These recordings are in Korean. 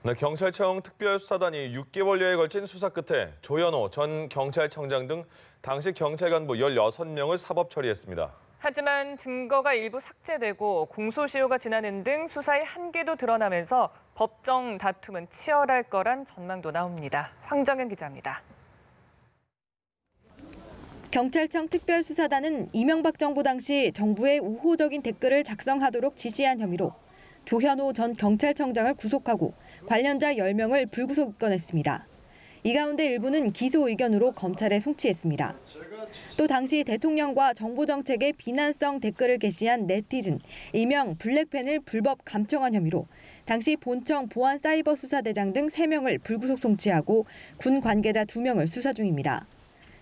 네, 경찰청 특별수사단이 6개월여에 걸친 수사 끝에 조현오 전 경찰청장 등 당시 경찰 간부 16명을 사법 처리했습니다. 하지만 증거가 일부 삭제되고 공소시효가 지나는 등 수사의 한계도 드러나면서 법정 다툼은 치열할 거란 전망도 나옵니다. 황정현 기자입니다. 경찰청 특별수사단은 이명박 정부 당시 정부의 우호적인 댓글을 작성하도록 지시한 혐의로 조현오 전 경찰청장을 구속하고 관련자 10명을 불구속 입건했습니다. 이 가운데 일부는 기소 의견으로 검찰에 송치했습니다. 또 당시 대통령과 정부 정책에 비난성 댓글을 게시한 네티즌, 일명 블랙팬을 불법 감청한 혐의로 당시 본청 보안사이버수사대장 등 3명을 불구속 송치하고 군 관계자 2명을 수사 중입니다.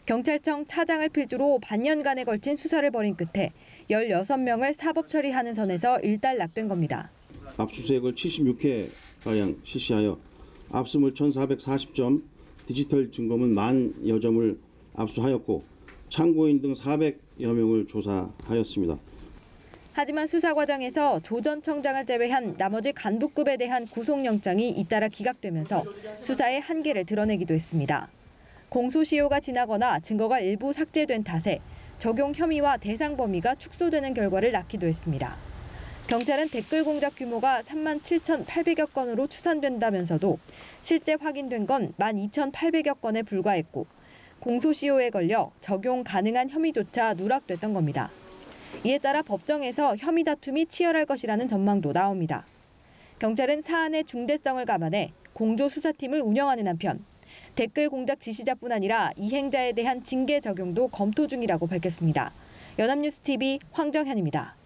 경찰청 차장을 필두로 반년간에 걸친 수사를 벌인 끝에 16명을 사법 처리하는 선에서 일단락된 겁니다. 압수수색을 76회가량 실시하여 압수물 1,440점, 디지털 증거물 10,000여 점을 압수하였고 참고인 등 400여 명을 조사하였습니다. 하지만 수사 과정에서 조 전 청장을 제외한 나머지 간부급에 대한 구속영장이 잇따라 기각되면서 수사의 한계를 드러내기도 했습니다. 공소시효가 지나거나 증거가 일부 삭제된 탓에 적용 혐의와 대상 범위가 축소되는 결과를 낳기도 했습니다. 경찰은 댓글 공작 규모가 37,800여 건으로 추산된다면서도 실제 확인된 건 12,800여 건에 불과했고 공소시효에 걸려 적용 가능한 혐의조차 누락됐던 겁니다. 이에 따라 법정에서 혐의 다툼이 치열할 것이라는 전망도 나옵니다. 경찰은 사안의 중대성을 감안해 공조수사팀을 운영하는 한편 댓글 공작 지시자뿐 아니라 이행자에 대한 징계 적용도 검토 중이라고 밝혔습니다. 연합뉴스 TV 황정현입니다.